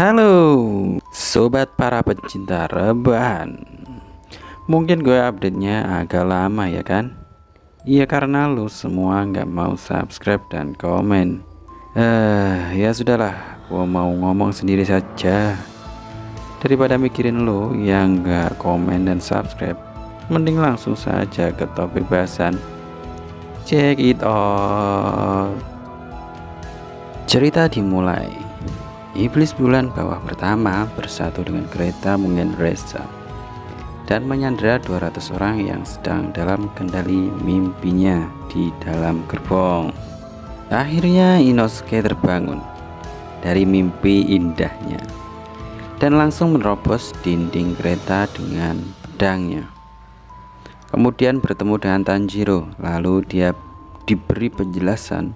Halo sobat para pecinta rebahan. Mungkin gue update-nya agak lama ya kan? Iya karena lu semua nggak mau subscribe dan komen. Ya sudahlah, gue mau ngomong sendiri saja. Daripada mikirin lu yang nggak komen dan subscribe, mending langsung saja ke topik bahasan. Check it out. Cerita dimulai. Iblis bulan bawah pertama bersatu dengan kereta Mugen-Reza dan menyandera 200 orang yang sedang dalam kendali mimpinya di dalam gerbong. Akhirnya Inosuke terbangun dari mimpi indahnya dan langsung menerobos dinding kereta dengan pedangnya. Kemudian bertemu dengan Tanjiro, lalu dia diberi penjelasan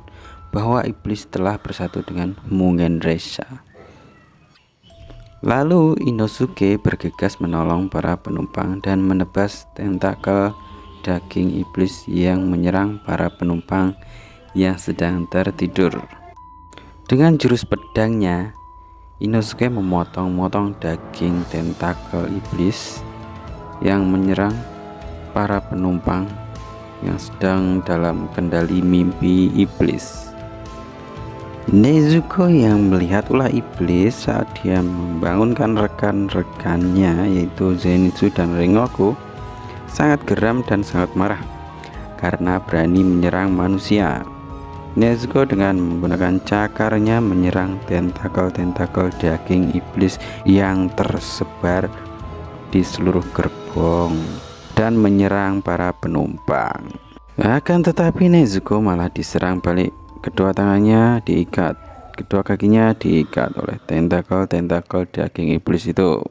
bahwa iblis telah bersatu dengan Mugen-Reza. Lalu Inosuke bergegas menolong para penumpang dan menebas tentakel daging iblis yang menyerang para penumpang yang sedang tertidur. Dengan jurus pedangnya, Inosuke memotong-motong daging tentakel iblis yang menyerang para penumpang yang sedang dalam kendali mimpi iblis. Nezuko yang melihat ulah iblis saat dia membangunkan rekan-rekannya yaitu Zenitsu dan Rengoku sangat geram dan sangat marah karena berani menyerang manusia. Nezuko dengan menggunakan cakarnya menyerang tentakel-tentakel daging iblis yang tersebar di seluruh gerbong dan menyerang para penumpang. Akan tetapi Nezuko malah diserang balik. Kedua tangannya diikat, kedua kakinya diikat oleh tentakel-tentakel daging iblis itu,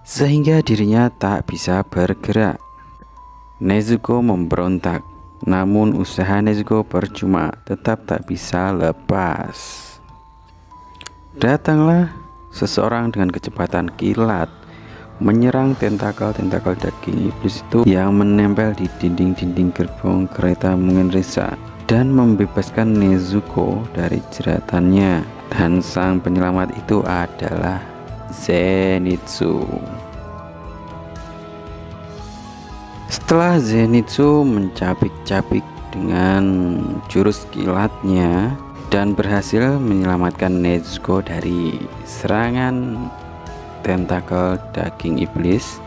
sehingga dirinya tak bisa bergerak. Nezuko memberontak, namun usaha Nezuko percuma, tetap tak bisa lepas. Datanglah seseorang dengan kecepatan kilat, menyerang tentakel-tentakel daging iblis itu yang menempel di dinding-dinding gerbong kereta Mugen-Reza dan membebaskan Nezuko dari jeratannya. Dan sang penyelamat itu adalah Zenitsu. Setelah Zenitsu mencapik-capik dengan jurus kilatnya dan berhasil menyelamatkan Nezuko dari serangan tentakel daging iblis,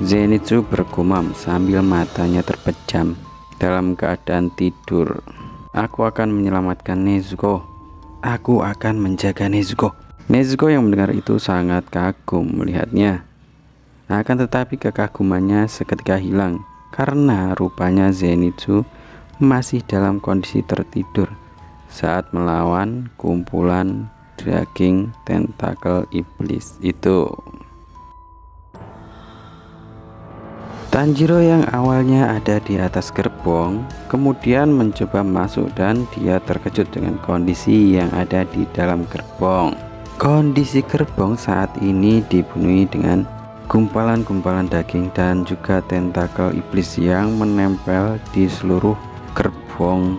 Zenitsu bergumam sambil matanya terpejam dalam keadaan tidur. Aku akan menyelamatkan Nezuko. Aku akan menjaga Nezuko. Nezuko yang mendengar itu sangat kagum melihatnya. Akan tetapi kekagumannya seketika hilang karena rupanya Zenitsu masih dalam kondisi tertidur saat melawan kumpulan daging tentakel iblis itu. Tanjiro yang awalnya ada di atas gerbong kemudian mencoba masuk dan dia terkejut dengan kondisi yang ada di dalam gerbong. Kondisi gerbong saat ini dipenuhi dengan gumpalan-gumpalan daging dan juga tentakel iblis yang menempel di seluruh gerbong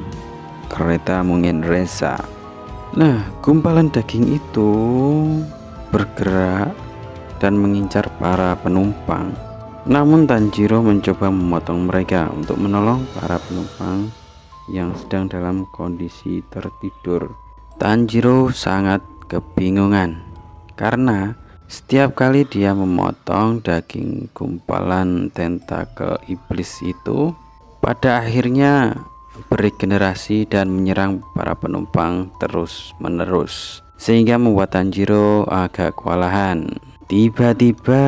kereta Mugen-Reza. Nah, gumpalan daging itu bergerak dan mengincar para penumpang. Namun Tanjiro mencoba memotong mereka untuk menolong para penumpang yang sedang dalam kondisi tertidur. Tanjiro sangat kebingungan karena setiap kali dia memotong daging gumpalan tentakel iblis itu, pada akhirnya beregenerasi dan menyerang para penumpang terus-menerus, sehingga membuat Tanjiro agak kewalahan. Tiba-tiba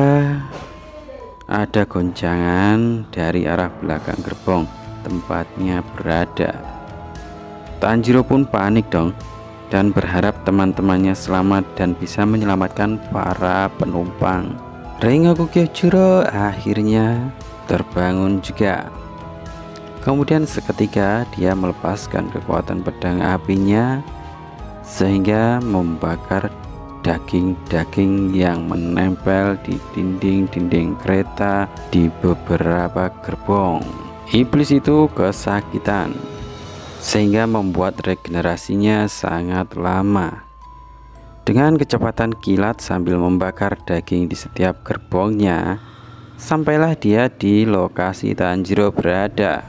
ada goncangan dari arah belakang gerbong tempatnya berada. Tanjiro pun panik dong dan berharap teman-temannya selamat dan bisa menyelamatkan para penumpang. Rengoku Kyojuro akhirnya terbangun juga. Kemudian seketika dia melepaskan kekuatan pedang apinya sehingga membakar daging-daging yang menempel di dinding-dinding kereta di beberapa gerbong. Iblis itu kesakitan sehingga membuat regenerasinya sangat lama. Dengan kecepatan kilat sambil membakar daging di setiap gerbongnya, sampailah dia di lokasi Tanjiro berada.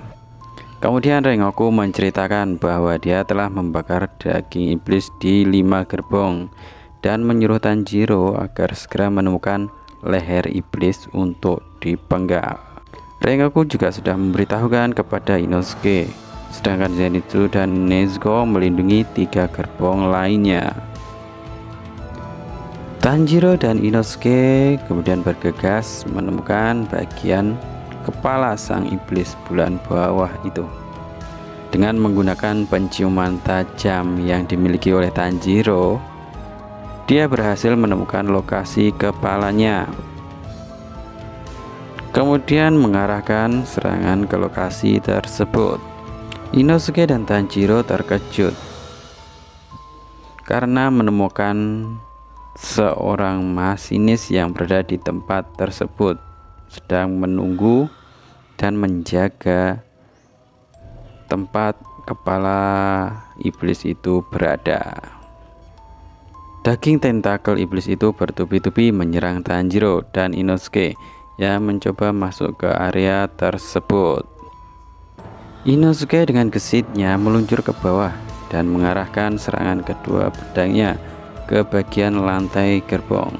Kemudian Rengoku menceritakan bahwa dia telah membakar daging iblis di 5 gerbong dan menyuruh Tanjiro agar segera menemukan leher iblis untuk dipenggal. Rengoku juga sudah memberitahukan kepada Inosuke, sedangkan Zenitsu dan Nezuko melindungi 3 gerbong lainnya. Tanjiro dan Inosuke kemudian bergegas menemukan bagian kepala sang iblis bulan bawah itu. Dengan menggunakan penciuman tajam yang dimiliki oleh Tanjiro, dia berhasil menemukan lokasi kepalanya. Kemudian mengarahkan serangan ke lokasi tersebut. Inosuke dan Tanjiro terkejut karena menemukan seorang masinis yang berada di tempat tersebut, sedang menunggu dan menjaga tempat kepala iblis itu berada. Daging tentakel iblis itu bertubi-tubi menyerang Tanjiro dan Inosuke yang mencoba masuk ke area tersebut. Inosuke dengan gesitnya meluncur ke bawah dan mengarahkan serangan kedua pedangnya ke bagian lantai gerbong.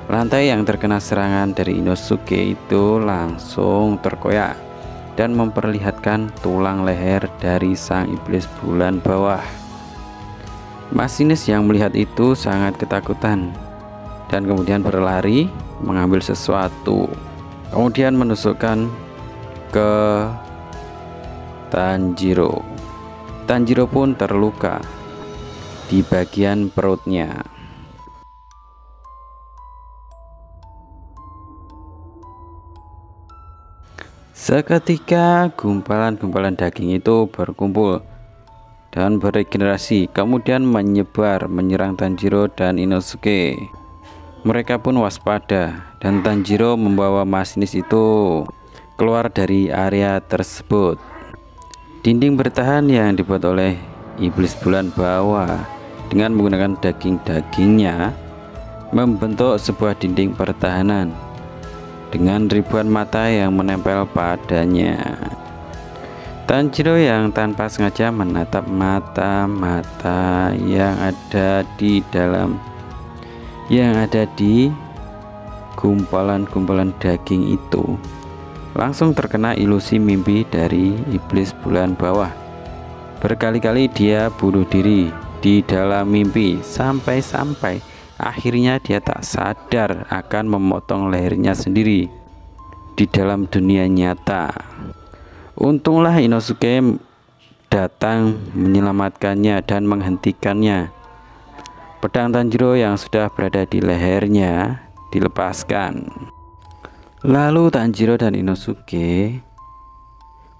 Lantai yang terkena serangan dari Inosuke itu langsung terkoyak dan memperlihatkan tulang leher dari sang iblis bulan bawah. Masinis yang melihat itu sangat ketakutan dan kemudian berlari mengambil sesuatu, kemudian menusukkan ke Tanjiro. Tanjiro pun terluka di bagian perutnya. Seketika gumpalan-gumpalan daging itu berkumpul dan beregenerasi, kemudian menyebar menyerang Tanjiro dan Inosuke. Mereka pun waspada dan Tanjiro membawa masinis itu keluar dari area tersebut. Dinding bertahan yang dibuat oleh iblis bulan bawah dengan menggunakan daging-dagingnya membentuk sebuah dinding pertahanan dengan ribuan mata yang menempel padanya. Tanjiro yang tanpa sengaja menatap mata-mata yang ada di gumpalan-gumpalan daging itu langsung terkena ilusi mimpi dari iblis bulan bawah. Berkali-kali dia bunuh diri di dalam mimpi sampai-sampai akhirnya dia tak sadar akan memotong lehernya sendiri di dalam dunia nyata. Untunglah Inosuke datang menyelamatkannya dan menghentikannya. Pedang Tanjiro yang sudah berada di lehernya dilepaskan. Lalu Tanjiro dan Inosuke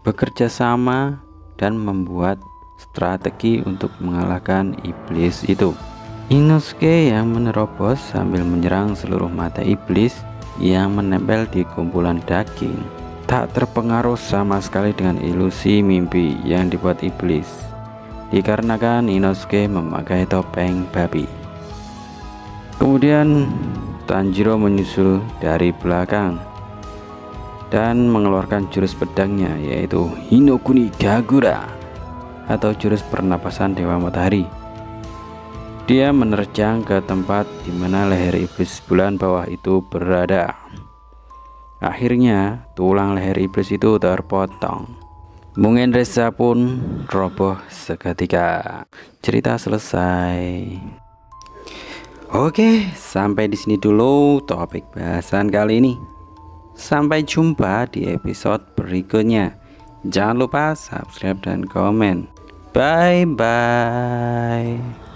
bekerja sama dan membuat strategi untuk mengalahkan iblis itu. Inosuke yang menerobos sambil menyerang seluruh mata iblis yang menempel di kumpulan daging, tak terpengaruh sama sekali dengan ilusi mimpi yang dibuat iblis, dikarenakan Inosuke memakai topeng babi. Kemudian Tanjiro menyusul dari belakang dan mengeluarkan jurus pedangnya, yaitu Hinokuni Kagura atau jurus pernapasan Dewa Matahari. Dia menerjang ke tempat di mana leher iblis bulan bawah itu berada. Akhirnya tulang leher iblis itu terpotong. Mungen Reza pun roboh seketika. Cerita selesai. Oke, sampai di sini dulu topik bahasan kali ini. Sampai jumpa di episode berikutnya. Jangan lupa subscribe dan komen. Bye bye.